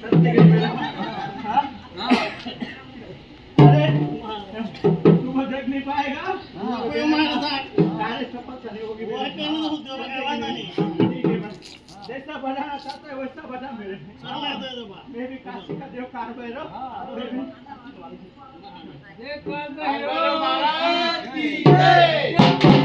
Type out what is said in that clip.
सत्य के मेरा हाँ अरे तू देख नहीं पाएगा कोई हमारा था तारे शपथ चली होगी वो कहने तो जो कहवाना नहीं ठीक है बस जैसा बनाना चाहता है वैसा बना मेरे चलने दे दो बा मैं भी काशी का देव कार पे रहो एक बार महाराज की जय।